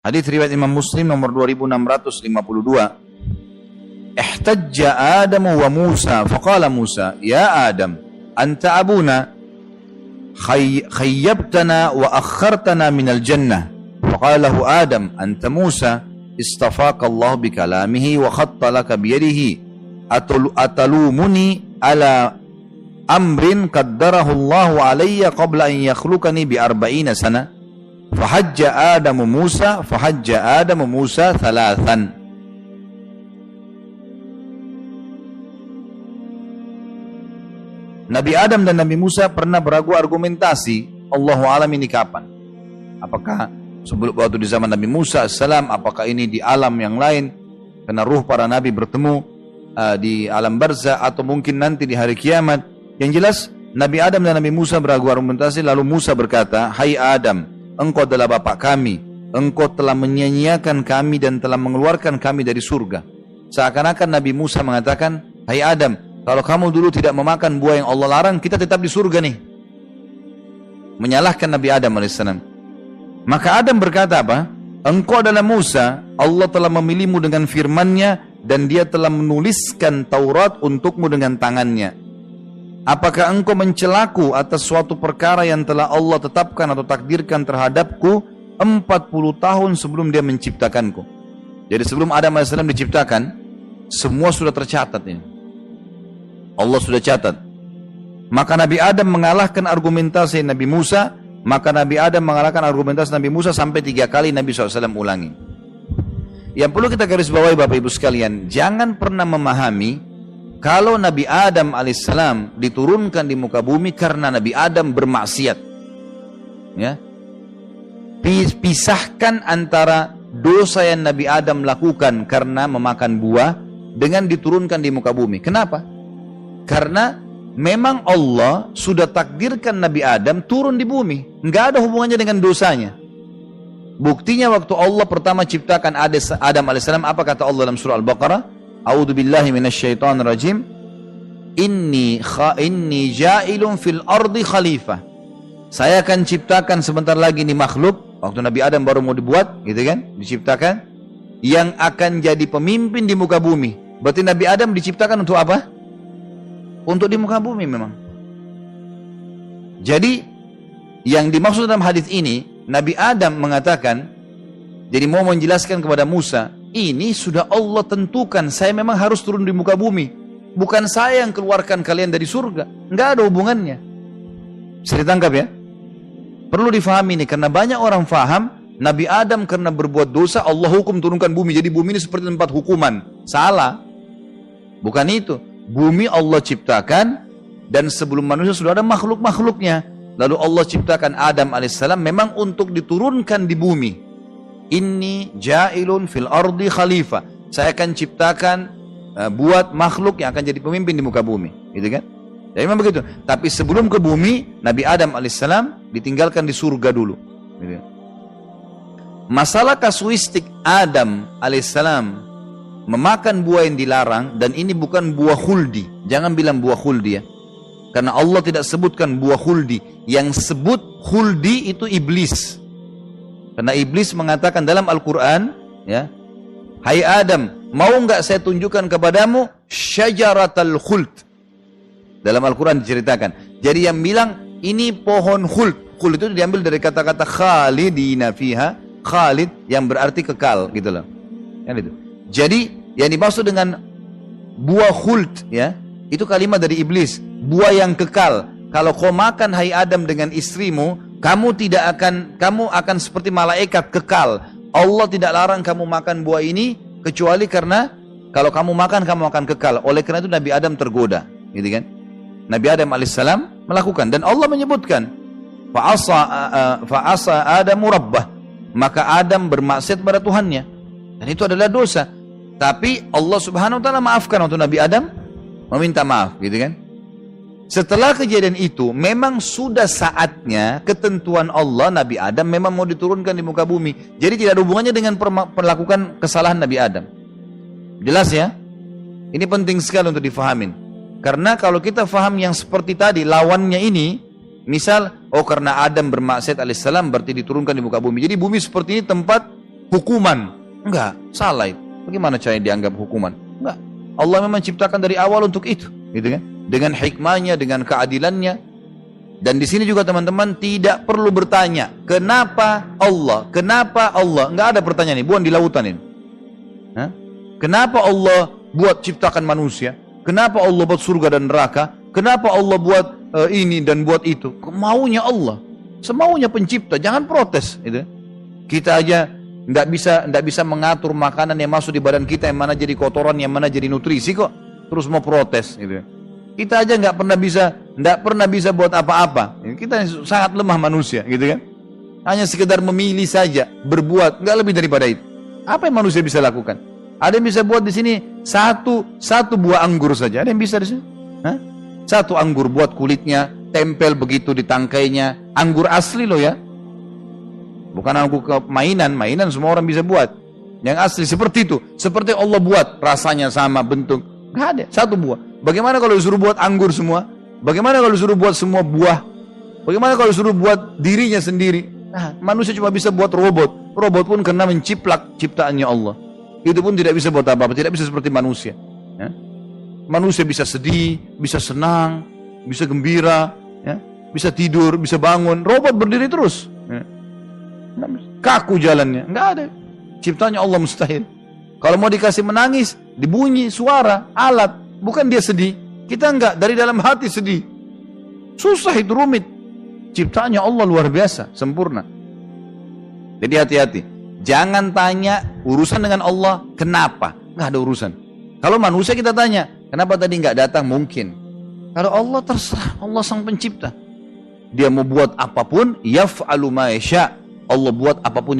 Hadis riwayat Imam Muslim nomor 2652. Ihtajja Adam wa Musa faqala Musa ya Adam anta abuna khayyabtana wa akhartana minal jannah. Faqala lahu Adam anta Musa istafaka Allah bikalamihi wa khatta laka biyadihi atalumuni ala amrin qaddarahu Allah alayya qabla an yakhlukani bi 40 sana. Fahajja Adam Musa thalathan. Nabi Adam dan Nabi Musa pernah beragu argumentasi. Allahu alam ini kapan? Apakah sebelum waktu di zaman Nabi Musa AS, apakah ini di alam yang lain karena ruh para nabi bertemu di alam barzah, atau mungkin nanti di hari kiamat? Yang jelas Nabi Adam dan Nabi Musa beragu argumentasi. Lalu Musa berkata, hai Adam, engkau adalah bapak kami, engkau telah menyia-nyiakan kami dan telah mengeluarkan kami dari surga. Seakan-akan Nabi Musa mengatakan, hai Adam, kalau kamu dulu tidak memakan buah yang Allah larang, kita tetap di surga nih. Menyalahkan Nabi Adam AS. Maka Adam berkata apa? Engkau adalah Musa, Allah telah memilihmu dengan firman-Nya dan Dia telah menuliskan Taurat untukmu dengan tangannya. Apakah engkau mencelaku atas suatu perkara yang telah Allah tetapkan atau takdirkan terhadapku 40 tahun sebelum Dia menciptakanku? Jadi sebelum Adam AS diciptakan, semua sudah tercatat ini. Allah sudah catat. Maka Nabi Adam mengalahkan argumentasi Nabi Musa. Maka Nabi Adam mengalahkan argumentasi Nabi Musa sampai 3 kali Nabi SAW ulangi. Yang perlu kita garis bawahi Bapak Ibu sekalian, jangan pernah memahami kalau Nabi Adam alaihissalam diturunkan di muka bumi karena Nabi Adam bermaksiat. Ya, pisahkan antara dosa yang Nabi Adam lakukan karena memakan buah dengan diturunkan di muka bumi. Kenapa? Karena memang Allah sudah takdirkan Nabi Adam turun di bumi. Nggak ada hubungannya dengan dosanya. Buktinya waktu Allah pertama ciptakan Adam alaihissalam, apa kata Allah dalam surah Al-Baqarah? A'udzu billahi minasyaitonir rajim. Inni ja'ilun fil ardi khalifah. Saya akan ciptakan sebentar lagi nih makhluk. Waktu Nabi Adam baru mau dibuat, gitu kan? Diciptakan yang akan jadi pemimpin di muka bumi. Berarti Nabi Adam diciptakan untuk apa? Untuk di muka bumi memang. Jadi yang dimaksud dalam hadis ini, Nabi Adam mengatakan, jadi mau menjelaskan kepada Musa, ini sudah Allah tentukan, saya memang harus turun di muka bumi, bukan saya yang keluarkan kalian dari surga. Nggak ada hubungannya. Bisa ditangkap ya? Perlu difahami ini, karena banyak orang faham Nabi Adam karena berbuat dosa Allah hukum turunkan bumi, jadi bumi ini seperti tempat hukuman. Salah. Bukan itu. Bumi Allah ciptakan, dan sebelum manusia sudah ada makhluk-makhluknya. Lalu Allah ciptakan Adam alaihissalam memang untuk diturunkan di bumi. Inni ja'ilun fil ardi khalifah. Saya akan ciptakan buat makhluk yang akan jadi pemimpin di muka bumi, gitu kan? Jadi memang begitu. Tapi sebelum ke bumi, Nabi Adam alaihissalam ditinggalkan di surga dulu, gitu. Masalah kasuistik Adam alaihissalam memakan buah yang dilarang, dan ini bukan buah khuldi. Jangan bilang buah khuldi ya, karena Allah tidak sebutkan buah khuldi. Yang sebut khuldi itu iblis. Karena iblis mengatakan dalam Al-Quran, ya, hai Adam, mau nggak saya tunjukkan kepadamu syajaratal khuld? Dalam Al-Quran diceritakan. Jadi yang bilang ini pohon khuld. Khuld itu diambil dari kata-kata khalidina fiha, khalid yang berarti kekal, gitu loh. Kan itu. Jadi yang dimaksud dengan buah khuld, ya, itu kalimat dari iblis, buah yang kekal. Kalau kau makan hai Adam dengan istrimu, kamu akan seperti malaikat kekal. Allah tidak larang kamu makan buah ini kecuali karena kalau kamu makan kamu akan kekal. Oleh karena itu Nabi Adam tergoda, gitu kan? Nabi Adam alaihissalam melakukan, dan Allah menyebutkan fa'asa Adamu rabbah, maka Adam bermaksiat pada Tuhannya, dan itu adalah dosa. Tapi Allah subhanahu wa ta'ala maafkan waktu Nabi Adam meminta maaf, gitu kan? Setelah kejadian itu, memang sudah saatnya ketentuan Allah, Nabi Adam memang mau diturunkan di muka bumi. Jadi tidak ada hubungannya dengan melakukan kesalahan Nabi Adam. Jelas ya? Ini penting sekali untuk difahamin. Karena kalau kita faham yang seperti tadi, lawannya ini, misal, oh karena Adam bermaksiat alaihissalam berarti diturunkan di muka bumi. Jadi bumi seperti ini tempat hukuman. Enggak, salah itu. Bagaimana caranya dianggap hukuman? Enggak. Allah memang ciptakan dari awal untuk itu, gitu kan? Dengan hikmahnya, dengan keadilannya. Dan di sini juga teman-teman tidak perlu bertanya, kenapa Allah? Kenapa Allah? Enggak ada pertanyaan ini, bukan di lautan ini. Hah? Kenapa Allah buat ciptakan manusia? Kenapa Allah buat surga dan neraka? Kenapa Allah buat ini dan buat itu? Maunya Allah, semaunya pencipta. Jangan protes. Gitu. Kita aja tidak bisa mengatur makanan yang masuk di badan kita, yang mana jadi kotoran, yang mana jadi nutrisi kok. Terus mau protes. Gitu. Kita aja nggak pernah bisa buat apa-apa. Kita sangat lemah manusia, gitu kan? Hanya sekedar memilih saja, berbuat, nggak lebih daripada itu. Apa yang manusia bisa lakukan? Ada yang bisa buat di sini satu buah anggur saja. Ada yang bisa di sini? Hah? Satu anggur buat kulitnya, tempel begitu di tangkainya. Anggur asli loh ya. Bukan anggur mainan semua orang bisa buat. Yang asli seperti itu, seperti Allah buat, rasanya sama, bentuk. Nggak ada, satu buah. Bagaimana kalau disuruh buat anggur semua? Bagaimana kalau disuruh buat semua buah? Bagaimana kalau disuruh buat dirinya sendiri? Nah, manusia cuma bisa buat robot. Robot pun kena menciplak ciptaannya Allah. Itu pun tidak bisa buat apa-apa, tidak bisa seperti manusia. Ya? Manusia bisa sedih, bisa senang, bisa gembira, ya? Bisa tidur, bisa bangun. Robot berdiri terus. Ya? Kaku jalannya, nggak ada. Ciptanya Allah mustahil. Kalau mau dikasih menangis, dibunyi suara, alat. Bukan dia sedih. Kita enggak, dari dalam hati sedih. Susah itu, rumit. Ciptaannya Allah luar biasa, sempurna. Jadi hati-hati. Jangan tanya urusan dengan Allah, kenapa? Enggak ada urusan. Kalau manusia kita tanya, kenapa tadi enggak datang? Mungkin. Kalau Allah terserah, Allah sang pencipta. Dia mau buat apapun, yaf'alu ma yasha'. Allah buat apapun yang